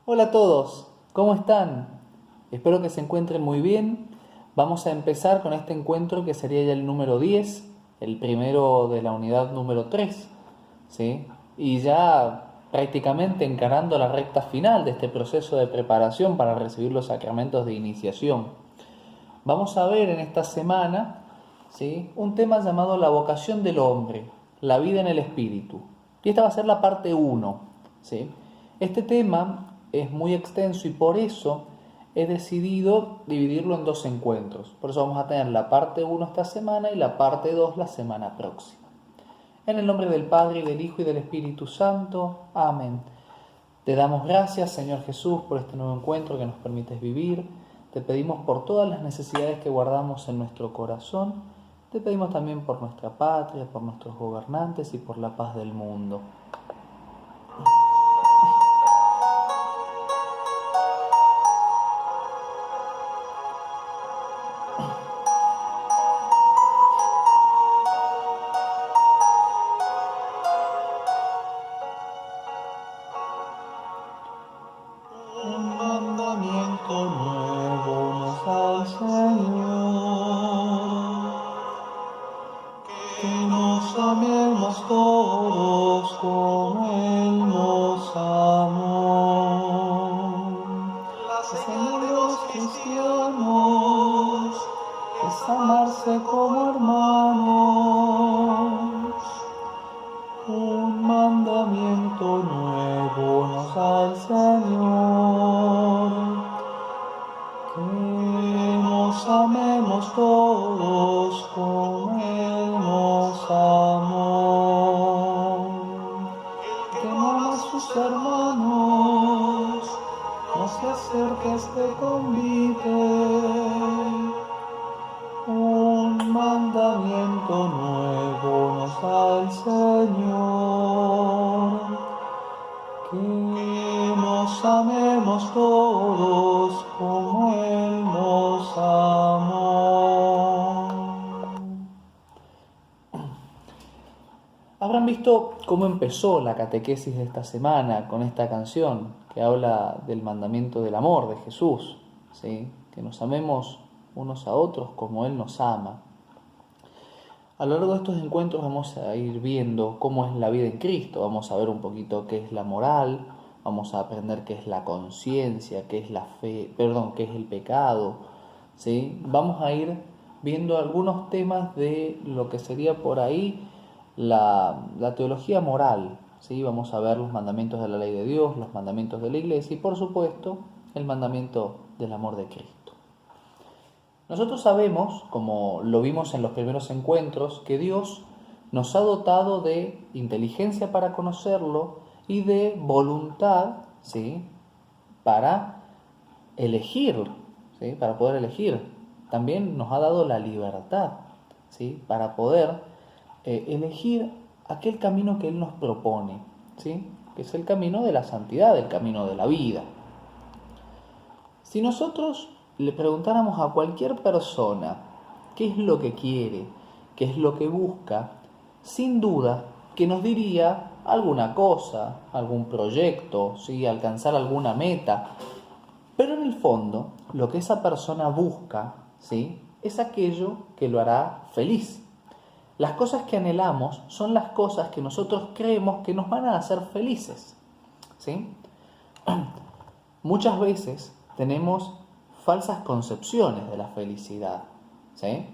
Hola a todos, ¿cómo están? Espero que se encuentren muy bien. Vamos a empezar con este encuentro que sería ya el número 10, el primero de la unidad número 3, ¿sí? Y ya prácticamente encarando la recta final de este proceso de preparación para recibir los sacramentos de iniciación. Vamos a ver en esta semana, ¿sí?, un tema llamado la vocación del hombre, la vida en el espíritu. Y esta va a ser la parte 1, ¿sí? Este tema es muy extenso y por eso he decidido dividirlo en dos encuentros. Por eso vamos a tener la parte 1 esta semana y la parte 2 la semana próxima. En el nombre del Padre, y del Hijo, y del Espíritu Santo. Amén. Te damos gracias, Señor Jesús, por este nuevo encuentro que nos permites vivir. Te pedimos por todas las necesidades que guardamos en nuestro corazón. Te pedimos también por nuestra patria, por nuestros gobernantes y por la paz del mundo. Un mandamiento nuevo nos da el Señor, que nos amemos todos como Él nos amó. La señal de los cristianos es amarse como hermanos. Un mandamiento nuevo nos da el Señor, que nos amemos todos como Él nos amó. El que no ama a sus hermanos, no se acerque a este convite. Un mandamiento nuevo nos da el Señor, que nos amemos todos como Él nos amó. Habrán visto cómo empezó la catequesis de esta semana con esta canción que habla del mandamiento del amor de Jesús, ¿sí? Que nos amemos unos a otros como Él nos ama. A lo largo de estos encuentros vamos a ir viendo cómo es la vida en Cristo, vamos a ver un poquito qué es la moral, vamos a aprender qué es la conciencia, qué es la fe, qué es el pecado, ¿sí? Vamos a ir viendo algunos temas de lo que sería por ahí la teología moral, ¿sí? Vamos a ver los mandamientos de la ley de Dios, los mandamientos de la Iglesia y por supuesto el mandamiento del amor de Cristo. Nosotros sabemos, como lo vimos en los primeros encuentros, que Dios nos ha dotado de inteligencia para conocerlo y de voluntad, ¿sí?, para elegir, ¿sí?, para poder elegir. También nos ha dado la libertad, ¿sí?, para poder elegir aquel camino que Él nos propone, ¿sí?, que es el camino de la santidad, el camino de la vida. Si nosotros le preguntáramos a cualquier persona qué es lo que quiere, qué es lo que busca, sin duda que nos diría alguna cosa, algún proyecto, ¿sí?, alcanzar alguna meta. Pero en el fondo, lo que esa persona busca, ¿sí?, es aquello que lo hará feliz. Las cosas que anhelamos son las cosas que nosotros creemos que nos van a hacer felices, ¿sí? Muchas veces tenemos falsas concepciones de la felicidad, ¿sí?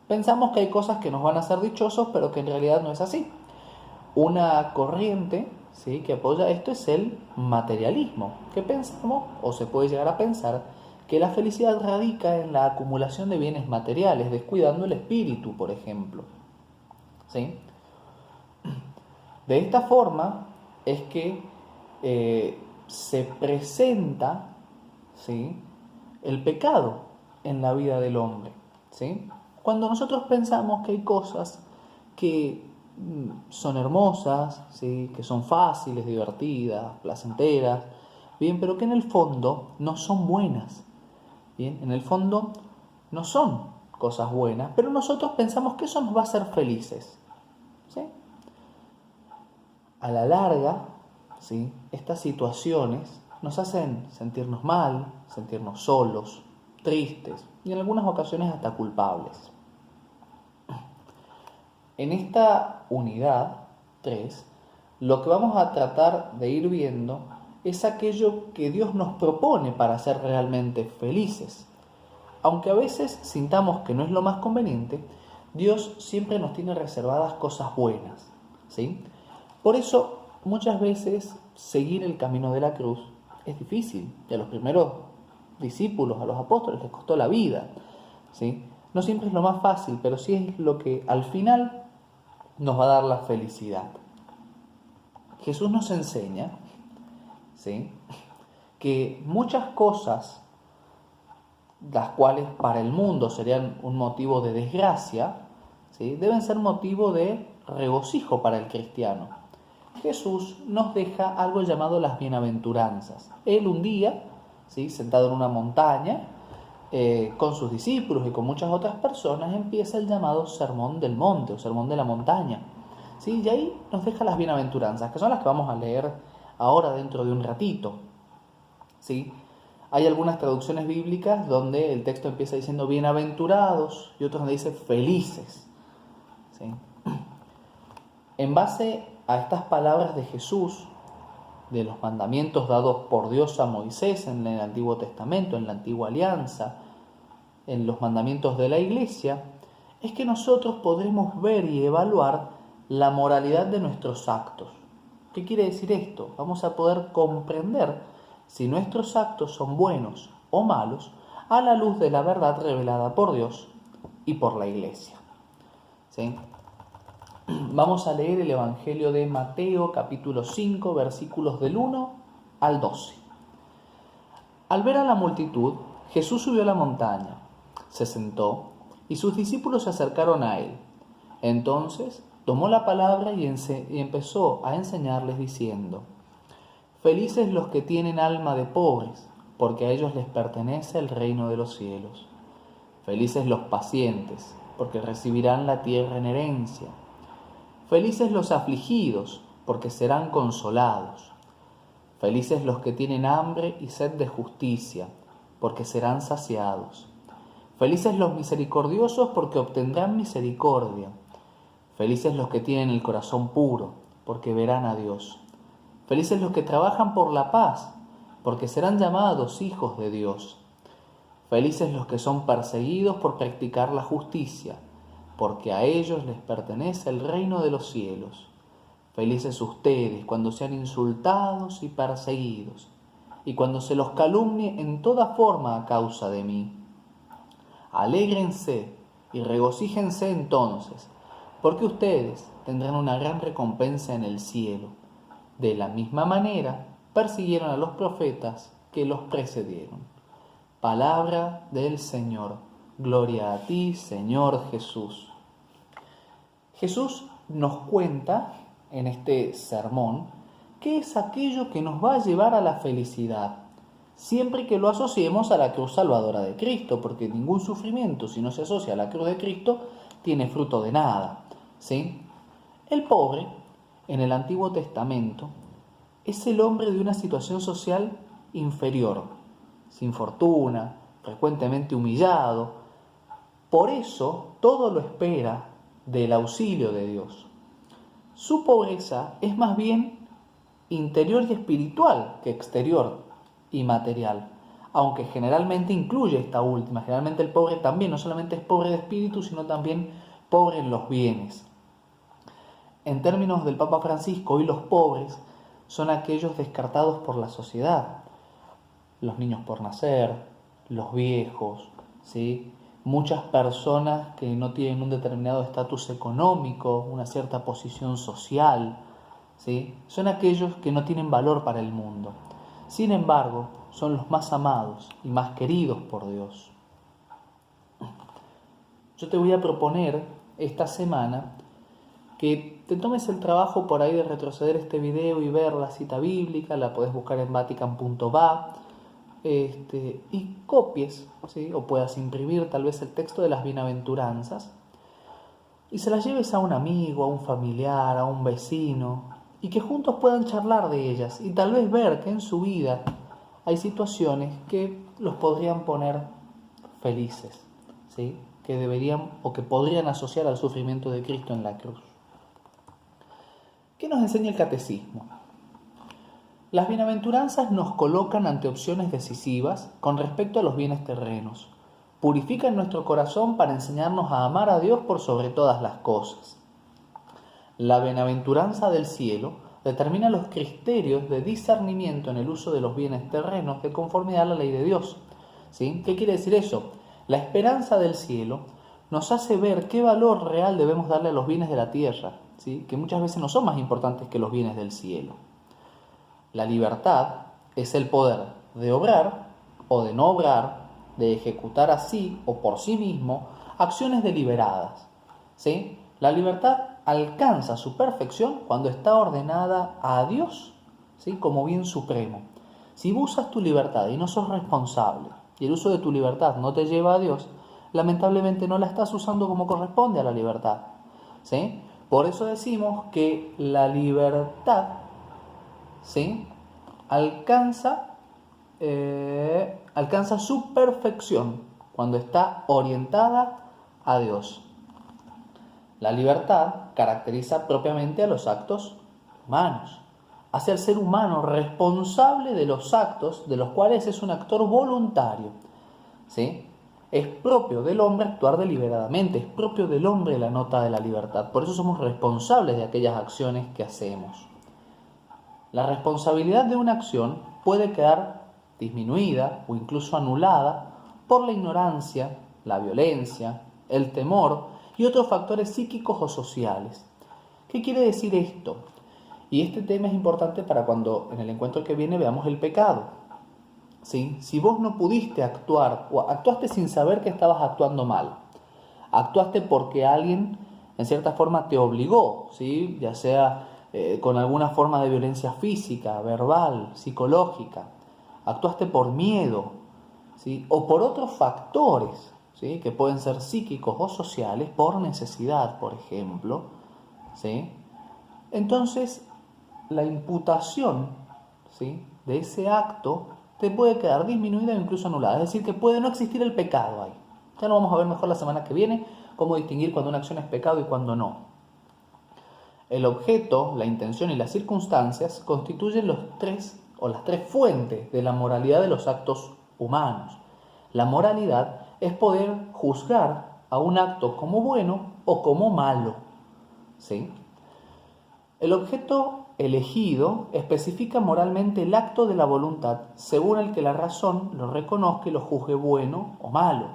Pensamos que hay cosas que nos van a hacer dichosos, pero que en realidad no es así. Una corriente, ¿sí?, que apoya esto es el materialismo, que pensamos, o se puede llegar a pensar, que la felicidad radica en la acumulación de bienes materiales, descuidando el espíritu, por ejemplo, ¿sí? De esta forma es que se presenta, ¿sí?, el pecado en la vida del hombre, ¿sí? Cuando nosotros pensamos que hay cosas que son hermosas, ¿sí?, que son fáciles, divertidas, placenteras, bien, pero que en el fondo no son buenas, bien, en el fondo no son cosas buenas, pero nosotros pensamos que eso nos va a hacer felices, ¿sí? A la larga, ¿sí?, estas situaciones nos hacen sentirnos mal, sentirnos solos, tristes y en algunas ocasiones hasta culpables. En esta unidad 3, lo que vamos a tratar de ir viendo es aquello que Dios nos propone para ser realmente felices. Aunque a veces sintamos que no es lo más conveniente, Dios siempre nos tiene reservadas cosas buenas, ¿sí? Por eso, muchas veces seguir el camino de la cruz es difícil. Y a los primeros discípulos, a los apóstoles, les costó la vida, ¿sí? No siempre es lo más fácil, pero sí es lo que al final nos va a dar la felicidad. Jesús nos enseña, ¿sí?, que muchas cosas, las cuales para el mundo serían un motivo de desgracia, ¿sí?, deben ser motivo de regocijo para el cristiano. Jesús nos deja algo llamado las bienaventuranzas. Él un día, ¿sí?, sentado en una montaña, con sus discípulos y con muchas otras personas, empieza el llamado Sermón del Monte o Sermón de la Montaña, ¿sí? Y ahí nos deja las bienaventuranzas, que son las que vamos a leer ahora dentro de un ratito, ¿sí? Hay algunas traducciones bíblicas donde el texto empieza diciendo bienaventurados y otros donde dice felices, ¿sí? En base a estas palabras de Jesús, de los mandamientos dados por Dios a Moisés en el Antiguo Testamento, en la Antigua Alianza, en los mandamientos de la Iglesia, es que nosotros podremos ver y evaluar la moralidad de nuestros actos. ¿Qué quiere decir esto? Vamos a poder comprender si nuestros actos son buenos o malos a la luz de la verdad revelada por Dios y por la Iglesia, ¿sí? Vamos a leer el Evangelio de Mateo, capítulo 5, versículos del 1 al 12. Al ver a la multitud, Jesús subió a la montaña, se sentó y sus discípulos se acercaron a él. Entonces tomó la palabra y empezó a enseñarles diciendo: Felices los que tienen alma de pobres, porque a ellos les pertenece el reino de los cielos. Felices los pacientes, porque recibirán la tierra en herencia. Felices los afligidos, porque serán consolados. Felices los que tienen hambre y sed de justicia, porque serán saciados. Felices los misericordiosos, porque obtendrán misericordia. Felices los que tienen el corazón puro, porque verán a Dios. Felices los que trabajan por la paz, porque serán llamados hijos de Dios. Felices los que son perseguidos por practicar la justicia, porque a ellos les pertenece el reino de los cielos. Felices ustedes cuando sean insultados y perseguidos, y cuando se los calumnie en toda forma a causa de mí. Alégrense y regocíjense entonces, porque ustedes tendrán una gran recompensa en el cielo. De la misma manera persiguieron a los profetas que los precedieron. Palabra del Señor. Gloria a ti, Señor Jesús. Jesús nos cuenta en este sermón qué es aquello que nos va a llevar a la felicidad, siempre que lo asociemos a la cruz salvadora de Cristo, porque ningún sufrimiento, si no se asocia a la cruz de Cristo, tiene fruto de nada, ¿sí? El pobre, en el Antiguo Testamento, es el hombre de una situación social inferior, sin fortuna, frecuentemente humillado. Por eso todo lo espera del auxilio de Dios. Su pobreza es más bien interior y espiritual que exterior y material, aunque generalmente incluye esta última. Generalmente el pobre también no solamente es pobre de espíritu, sino también pobre en los bienes. En términos del Papa Francisco, hoy los pobres son aquellos descartados por la sociedad, los niños por nacer, los viejos, ¿sí? Muchas personas que no tienen un determinado estatus económico, una cierta posición social, ¿sí? Son aquellos que no tienen valor para el mundo. Sin embargo, son los más amados y más queridos por Dios. Yo te voy a proponer esta semana que te tomes el trabajo por ahí de retroceder este video y ver la cita bíblica. La podés buscar en vatican.va, y copies, ¿sí? O puedas imprimir tal vez el texto de las bienaventuranzas y se las lleves a un amigo, a un familiar, a un vecino, y que juntos puedan charlar de ellas y tal vez ver que en su vida hay situaciones que los podrían poner felices, ¿sí? Que deberían o que podrían asociar al sufrimiento de Cristo en la cruz. ¿Qué nos enseña el catecismo? Las bienaventuranzas nos colocan ante opciones decisivas con respecto a los bienes terrenos. Purifican nuestro corazón para enseñarnos a amar a Dios por sobre todas las cosas. La bienaventuranza del cielo determina los criterios de discernimiento en el uso de los bienes terrenos de conformidad a la ley de Dios. ¿Sí? ¿Qué quiere decir eso? La esperanza del cielo nos hace ver qué valor real debemos darle a los bienes de la tierra, ¿sí? Que muchas veces no son más importantes que los bienes del cielo. La libertad es el poder de obrar o de no obrar, de ejecutar así o por sí mismo acciones deliberadas, ¿sí? La libertad alcanza su perfección cuando está ordenada a Dios, ¿sí? Como bien supremo. Si usas tu libertad y no sos responsable, y el uso de tu libertad no te lleva a Dios, lamentablemente no la estás usando como corresponde a la libertad, ¿sí? Por eso decimos que la libertad, ¿sí? alcanza su perfección cuando está orientada a Dios. La libertad caracteriza propiamente a los actos humanos. Hace al ser humano responsable de los actos de los cuales es un actor voluntario, ¿sí? Es propio del hombre actuar deliberadamente, es propio del hombre la nota de la libertad. Por eso somos responsables de aquellas acciones que hacemos. La responsabilidad de una acción puede quedar disminuida o incluso anulada por la ignorancia, la violencia, el temor y otros factores psíquicos o sociales. ¿Qué quiere decir esto? Y este tema es importante para cuando en el encuentro que viene veamos el pecado, ¿sí? Si vos no pudiste actuar o actuaste sin saber que estabas actuando mal, actuaste porque alguien en cierta forma te obligó, ¿sí? Ya sea con alguna forma de violencia física, verbal, psicológica, actuaste por miedo, ¿sí? O por otros factores, ¿sí? Que pueden ser psíquicos o sociales, por necesidad, por ejemplo, ¿sí? Entonces, la imputación, ¿sí? de ese acto te puede quedar disminuida o incluso anulada. Es decir, que puede no existir el pecado ahí. Ya lo vamos a ver mejor la semana que viene, cómo distinguir cuando una acción es pecado y cuando no. El objeto, la intención y las circunstancias constituyen las tres fuentes de la moralidad de los actos humanos. La moralidad es poder juzgar a un acto como bueno o como malo, ¿sí? El objeto elegido especifica moralmente el acto de la voluntad según el que la razón lo reconozca y lo juzgue bueno o malo,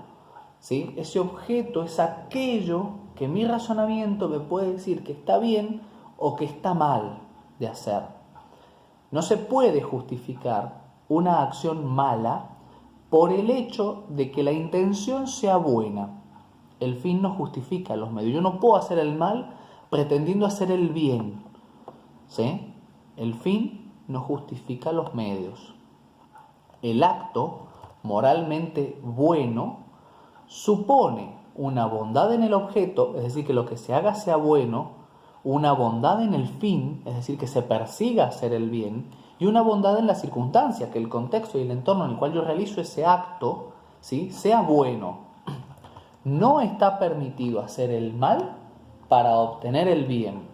¿sí? Ese objeto es aquello que mi razonamiento me puede decir que está bien o que está mal de hacer. No se puede justificar una acción mala por el hecho de que la intención sea buena. El fin no justifica los medios. Yo no puedo hacer el mal pretendiendo hacer el bien, ¿sí? El fin no justifica los medios. El acto moralmente bueno supone una bondad en el objeto, es decir, que lo que se haga sea bueno, una bondad en el fin, es decir, que se persiga hacer el bien, y una bondad en la circunstancia, que el contexto y el entorno en el cual yo realizo ese acto, ¿sí? sea bueno. No está permitido hacer el mal para obtener el bien.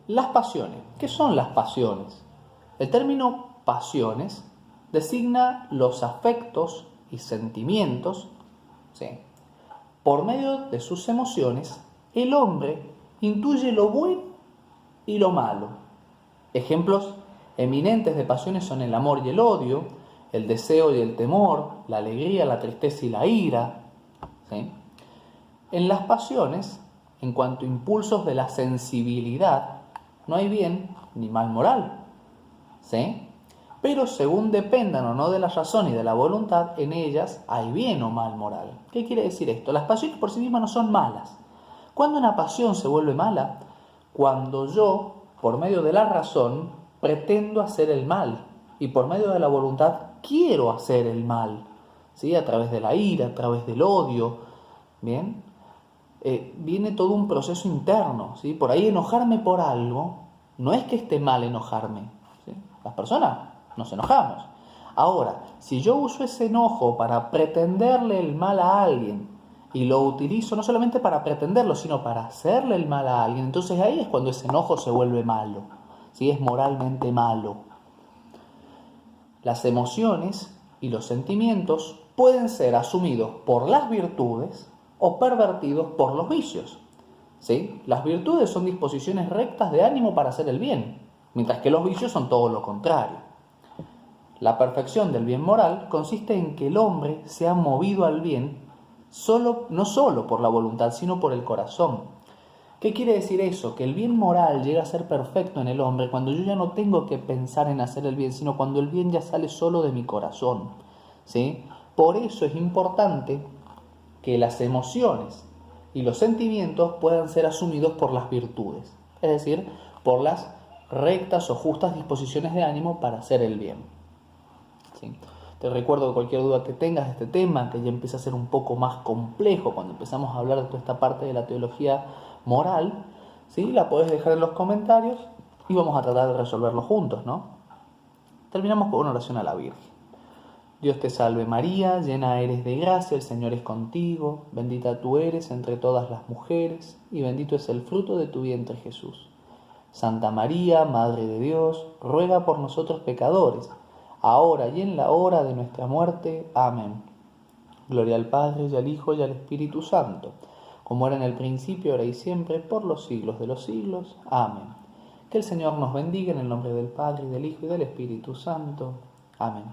Las pasiones. ¿Qué son las pasiones? El término pasiones designa los afectos y sentimientos, ¿sí? Por medio de sus emociones, el hombre intuye lo bueno y lo malo. Ejemplos eminentes de pasiones son el amor y el odio, el deseo y el temor, la alegría, la tristeza y la ira, ¿sí? En las pasiones, en cuanto a impulsos de la sensibilidad, no hay bien ni mal moral, ¿sí? Pero según dependan o no de la razón y de la voluntad, en ellas hay bien o mal moral. ¿Qué quiere decir esto? Las pasiones por sí mismas no son malas. ¿Cuándo una pasión se vuelve mala? Cuando yo, por medio de la razón, pretendo hacer el mal y por medio de la voluntad quiero hacer el mal, ¿sí? A través de la ira, a través del odio, ¿bien? Viene todo un proceso interno, ¿sí? Por ahí enojarme por algo, no es que esté mal enojarme, ¿sí? Las personas nos enojamos. Ahora, si yo uso ese enojo para pretenderle el mal a alguien y lo utilizo no solamente para pretenderlo, sino para hacerle el mal a alguien, entonces ahí es cuando ese enojo se vuelve malo, ¿sí? Es moralmente malo. Las emociones y los sentimientos pueden ser asumidos por las virtudes o pervertidos por los vicios, ¿sí? Las virtudes son disposiciones rectas de ánimo para hacer el bien, mientras que los vicios son todo lo contrario. La perfección del bien moral consiste en que el hombre sea movido al bien no solo por la voluntad, sino por el corazón. ¿Qué quiere decir eso? Que el bien moral llega a ser perfecto en el hombre cuando yo ya no tengo que pensar en hacer el bien, sino cuando el bien ya sale solo de mi corazón, ¿sí? Por eso es importante que las emociones y los sentimientos puedan ser asumidos por las virtudes, es decir, por las rectas o justas disposiciones de ánimo para hacer el bien. ¿Sí? Te recuerdo que cualquier duda que tengas de este tema, que ya empieza a ser un poco más complejo cuando empezamos a hablar de toda esta parte de la teología moral, ¿sí? La podés dejar en los comentarios y vamos a tratar de resolverlo juntos, ¿no? Terminamos con una oración a la Virgen. Dios te salve María, llena eres de gracia, el Señor es contigo, bendita tú eres entre todas las mujeres y bendito es el fruto de tu vientre Jesús. Santa María, Madre de Dios, ruega por nosotros pecadores, ahora y en la hora de nuestra muerte. Amén. Gloria al Padre, y al Hijo, y al Espíritu Santo, como era en el principio, ahora y siempre, por los siglos de los siglos. Amén. Que el Señor nos bendiga en el nombre del Padre, y del Hijo, y del Espíritu Santo. Amén.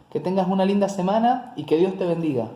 Que tengas una linda semana y que Dios te bendiga.